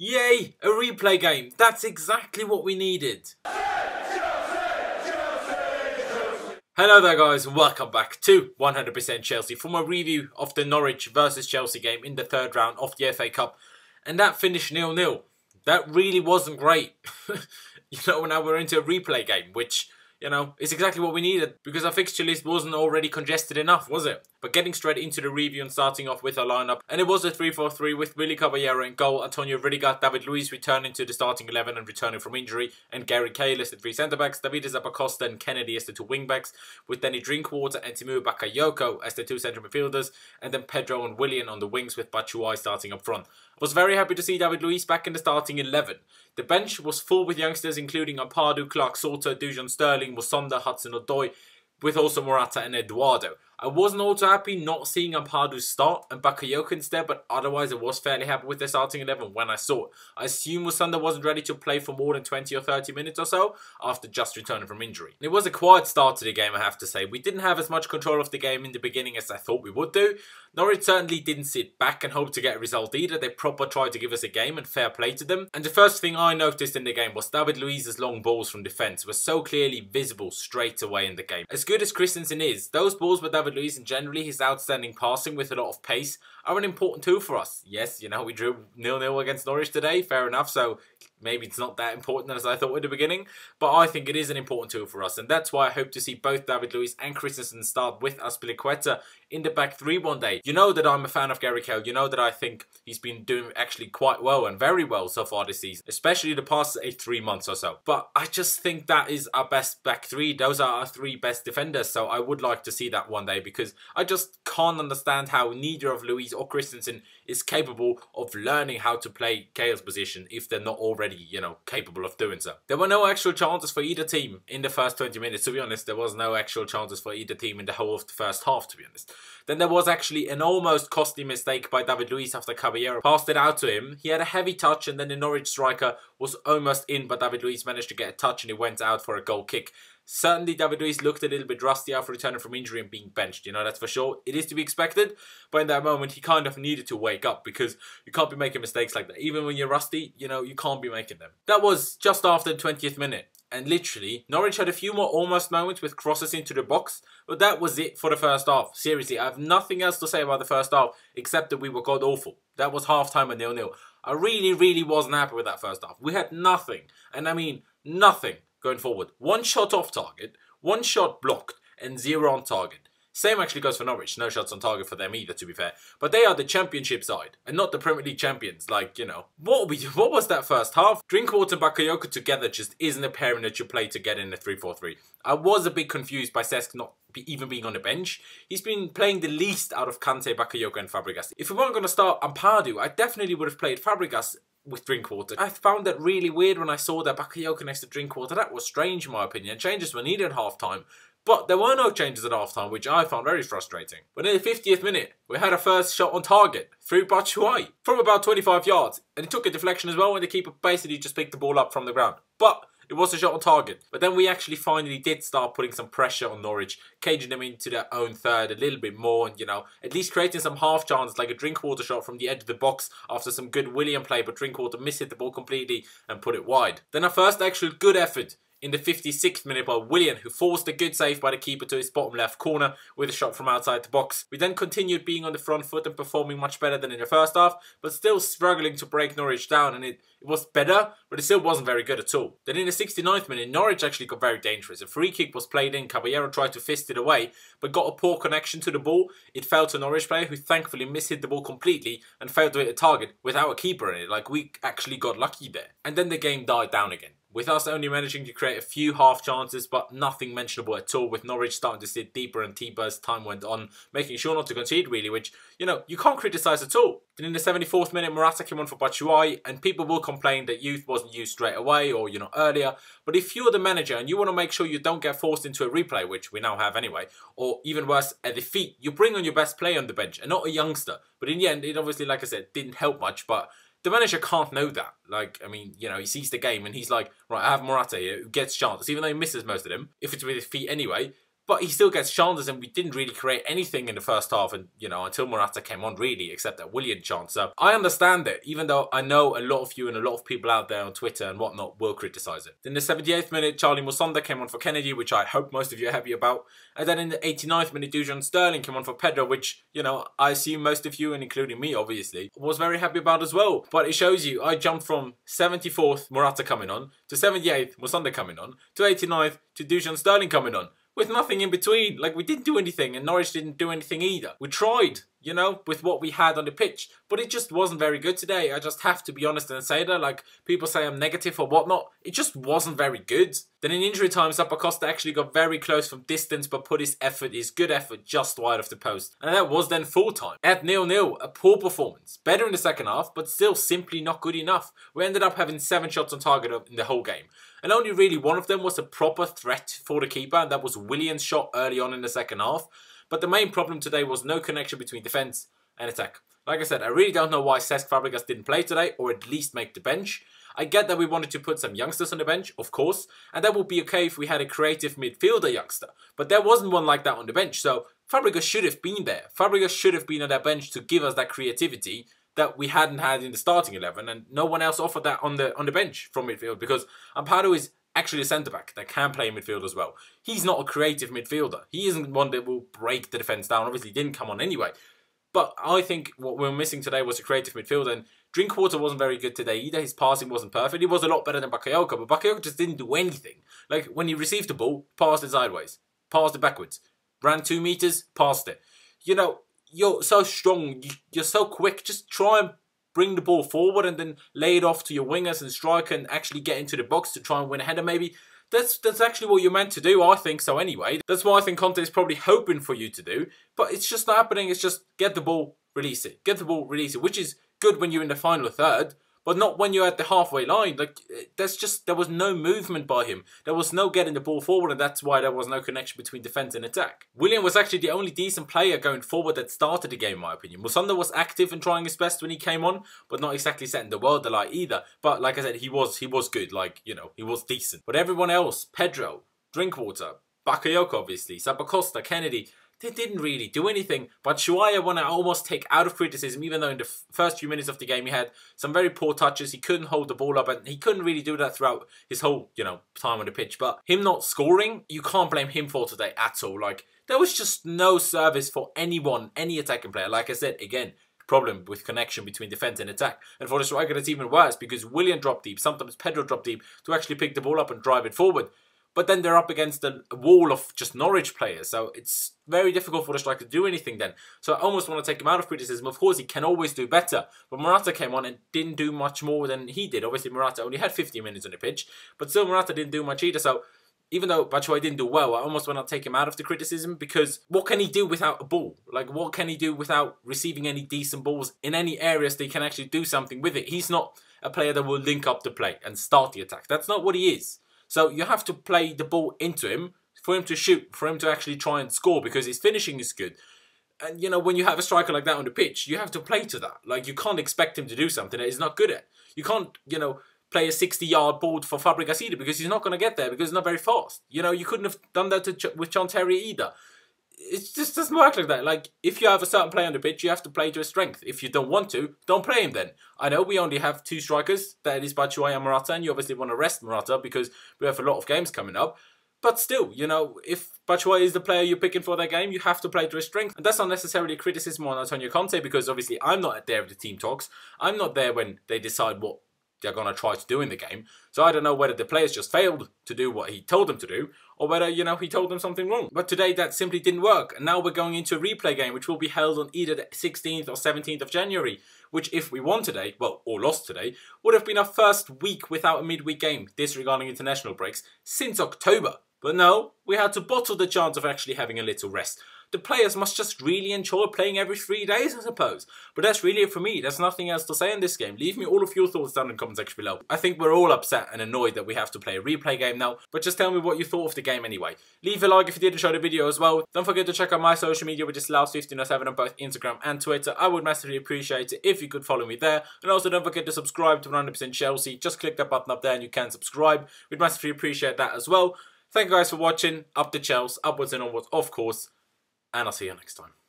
Yay! A replay game. That's exactly what we needed. Hello there guys and welcome back to 100% Chelsea for my review of the Norwich versus Chelsea game in the third round of the FA Cup. And that finished 0-0. That really wasn't great. Now we're into a replay game, which, is exactly what we needed because our fixture list wasn't already congested enough, was it? But getting straight into the review and starting off with our lineup, and it was a 3-4-3 with Willy Caballero in goal, Antonio Rudiger, David Luiz returning to the starting 11 and returning from injury, and Gary Cahill as the three centre-backs, David Zappacosta and Kennedy as the two wing-backs, with Danny Drinkwater and Timu Bakayoko as the two centre midfielders, and then Pedro and Willian on the wings with Batshuayi starting up front. I was very happy to see David Luiz back in the starting 11. The bench was full with youngsters including Ampadu, Clark Salter, Dujon Sterling, Musonda, Hudson-Odoi, with also Morata and Eduardo. I wasn't also happy not seeing Ampadu start and Bakayoko instead, but otherwise I was fairly happy with the starting 11 when I saw it. I assume Musonda wasn't ready to play for more than 20 or 30 minutes or so after just returning from injury. It was a quiet start to the game, I have to say. We didn't have as much control of the game in the beginning as I thought we would do. Norwich certainly didn't sit back and hope to get a result either. They proper tried to give us a game and fair play to them. And the first thing I noticed in the game was David Luiz's long balls from defence were so clearly visible straight away in the game. As good as Christensen is, those balls with David Luiz and generally his outstanding passing with a lot of pace are an important tool for us. Yes, we drew 0-0 against Norwich today, fair enough, so maybe it's not that important as I thought at the beginning, but I think it is an important tool for us, and that's why I hope to see both David Luiz and Christensen start with Azpilicueta in the back three one day. You know that I'm a fan of Gary Cahill, you know that I think he's been doing actually quite well and very well so far this season, especially the past 3 months or so. But I just think that is our best back three, those are our three best defenders, so I would like to see that one day because I just can't understand how neither of Luiz or Christensen is capable of learning how to play Cahill's position if they're not already, capable of doing so. There were no actual chances for either team in the first 20 minutes, to be honest. There was no actual chances for either team in the whole of the first half, to be honest. Then there was actually an almost costly mistake by David Luiz after Caballero passed it out to him. He had a heavy touch and then the Norwich striker was almost in, but David Luiz managed to get a touch and it went out for a goal kick. Certainly David Luiz looked a little bit rusty after returning from injury and being benched, that's for sure. It is to be expected, but in that moment he kind of needed to wake up because you can't be making mistakes like that. Even when you're rusty, you can't be making them. That was just after the 20th minute. And literally, Norwich had a few more almost moments with crosses into the box, but that was it for the first half. Seriously, I have nothing else to say about the first half except that we were god awful. That was half-time at 0-0. I really wasn't happy with that first half. We had nothing, and I mean nothing going forward. One shot off target, one shot blocked, and 0 on target. Same actually goes for Norwich. No shots on target for them either, to be fair. But they are the championship side and not the Premier League champions. What was that first half? Drinkwater and Bakayoko together just isn't a pairing that you play together in a 3-4-3. I was a bit confused by Cesc not even being on the bench. He's been playing the least out of Kante, Bakayoko and Fabregas. If we weren't going to start Ampadu, I definitely would have played Fabregas with Drinkwater. I found that really weird when I saw that Bakayoko next to Drinkwater. That was strange in my opinion. Changes were needed at half-time. But there were no changes at half-time, which I found very frustrating. But in the 50th minute, we had a first shot on target through Batshuayi from about 25 yards. And it took a deflection as well when the keeper basically just picked the ball up from the ground. But it was a shot on target. But then we actually finally did start putting some pressure on Norwich, caging them into their own third a little bit more and, at least creating some half chances like a Drinkwater shot from the edge of the box after some good Willian play, but Drinkwater missed the ball completely and put it wide. Then our first actual good effort in the 56th minute by Willian, who forced a good save by the keeper to his bottom left corner with a shot from outside the box. We then continued being on the front foot and performing much better than in the first half, but still struggling to break Norwich down, and it was better, but it still wasn't very good at all. Then in the 69th minute, Norwich actually got very dangerous. A free kick was played in, Caballero tried to fist it away, but got a poor connection to the ball. It fell to a Norwich player who thankfully mishit the ball completely and failed to hit a target without a keeper in it. We actually got lucky there. And then the game died down again, with us only managing to create a few half chances, but nothing mentionable at all, with Norwich starting to sit deeper and deeper as time went on, making sure not to concede really, which, you can't criticise at all. Then in the 74th minute, Morata came on for Batshuayi, and people will complain that youth wasn't used straight away or, earlier. But if you're the manager and you want to make sure you don't get forced into a replay, which we now have anyway, or even worse, a defeat, you bring on your best player on the bench and not a youngster. But in the end, it obviously, like I said, didn't help much, but the manager can't know that. He sees the game and he's like, right, I have Morata here who gets chances, even though he misses most of them, if it's with his feet anyway. But he still gets chances, and we didn't really create anything in the first half, and until Morata came on, really, except that Willian chance. So I understand it, even though I know a lot of you and a lot of people out there on Twitter and whatnot will criticise it. In the 78th minute, Charlie Musonda came on for Kennedy, which I hope most of you are happy about. And then in the 89th minute, Dujon Sterling came on for Pedro, which, I assume most of you, and including me, obviously, was very happy about as well. But it shows you, I jumped from 74th, Morata coming on, to 78th, Musonda coming on, to 89th, to Dujon Sterling coming on, with nothing in between. Like, we didn't do anything, and Norwich didn't do anything either. We tried, with what we had on the pitch, but it just wasn't very good today. I just have to be honest and say that. Like, people say I'm negative or whatnot, it just wasn't very good. Then in injury time, Zappacosta actually got very close from distance, but put his good effort, just wide of the post. And that was then full time. At 0-0, a poor performance. Better in the second half, but still simply not good enough. We ended up having 7 shots on target in the whole game. And only really one of them was a proper threat for the keeper, and that was Willian's shot early on in the second half. But the main problem today was no connection between defence and attack. Like I said, I really don't know why Cesc Fabregas didn't play today, or at least make the bench. I get that we wanted to put some youngsters on the bench, of course, and that would be okay if we had a creative midfielder youngster. But there wasn't one like that on the bench, so Fabregas should have been there. Fabregas should have been on that bench to give us that creativity that we hadn't had in the starting 11, and no one else offered that on the bench from midfield, because Amparo is actually a centre-back that can play midfield as well. He's not a creative midfielder. He isn't one that will break the defence down. Obviously, he didn't come on anyway. But I think what we were missing today was a creative midfielder, and Drinkwater wasn't very good today either. His passing wasn't perfect. He was a lot better than Bakayoko, but Bakayoko just didn't do anything. Like, when he received the ball, passed it sideways, passed it backwards, ran 2 metres, passed it. You're so strong, you're so quick, just try and bring the ball forward and then lay it off to your wingers and striker and actually get into the box to try and win a header maybe. That's actually what you're meant to do, I think so anyway. That's what I think Conte is probably hoping for you to do. But it's just not happening. It's just get the ball, release it. Get the ball, release it. Which is good when you're in the final third, but not when you're at the halfway line. Like, there was no movement by him. There was no getting the ball forward, and that's why there was no connection between defence and attack. Willian was actually the only decent player going forward that started the game, in my opinion. Musonda was active and trying his best when he came on, but not exactly setting the world alight either. But like I said, he was good. Like, he was decent. But everyone else, Pedro, Drinkwater, Bakayoko obviously, Zappacosta, Kennedy, they didn't really do anything. Batshuayi I want to almost take out of criticism, even though in the first few minutes of the game he had some very poor touches. He couldn't hold the ball up, and he couldn't really do that throughout his whole, time on the pitch. But him not scoring, you can't blame him for today at all. Like, there was just no service for anyone, any attacking player. Like I said, again, problem with connection between defence and attack. And for the striker, it's even worse, because Willian dropped deep, sometimes Pedro dropped deep, to actually pick the ball up and drive it forward. But then they're up against a wall of just Norwich players. So it's very difficult for the striker to do anything then. So I almost want to take him out of criticism. Of course, he can always do better. But Morata came on and didn't do much more than he did. Obviously, Morata only had 50 minutes on the pitch. But still, Morata didn't do much either. So even though Batshuayi didn't do well, I almost want to take him out of the criticism, because what can he do without a ball? Like, what can he do without receiving any decent balls in any areas that he can actually do something with it? He's not a player that will link up the play and start the attack. That's not what he is. So you have to play the ball into him for him to shoot, for him to actually try and score, because his finishing is good. And, when you have a striker like that on the pitch, you have to play to that. Like, you can't expect him to do something that he's not good at. You can't, play a 60-yard ball for Fabregas either, because he's not going to get there, because he's not very fast. You couldn't have done that with John Terry either. It just doesn't work like that. Like, if you have a certain player on the pitch, you have to play to his strength. If you don't want to, don't play him then. I know we only have 2 strikers, that is Batshuayi and Morata, and you obviously want to rest Morata because we have a lot of games coming up. But still, if Batshuayi is the player you're picking for that game, you have to play to his strength. And that's not necessarily a criticism on Antonio Conte, because obviously I'm not there at the team talks. I'm not there when they decide what they're going to try to do in the game. So I don't know whether the players just failed to do what he told them to do, or whether, he told them something wrong. But today that simply didn't work. And now we're going into a replay game, which will be held on either the 16th or 17th of January, which, if we won today, well, or lost today, would have been our first week without a midweek game, disregarding international breaks, since October. But no, we had to bottle the chance of actually having a little rest. The players must just really enjoy playing every 3 days, I suppose. But that's really it for me. There's nothing else to say in this game. Leave me all of your thoughts down in the comment section below. I think we're all upset and annoyed that we have to play a replay game now, but just tell me what you thought of the game anyway. Leave a like if you did enjoy the video as well. Don't forget to check out my social media, which is Laos1507 on both Instagram and Twitter. I would massively appreciate it if you could follow me there. And also don't forget to subscribe to 100% Chelsea. Just click that button up there and you can subscribe. We'd massively appreciate that as well. Thank you guys for watching. Up the Chelsea, upwards and onwards, of course. And I'll see you next time.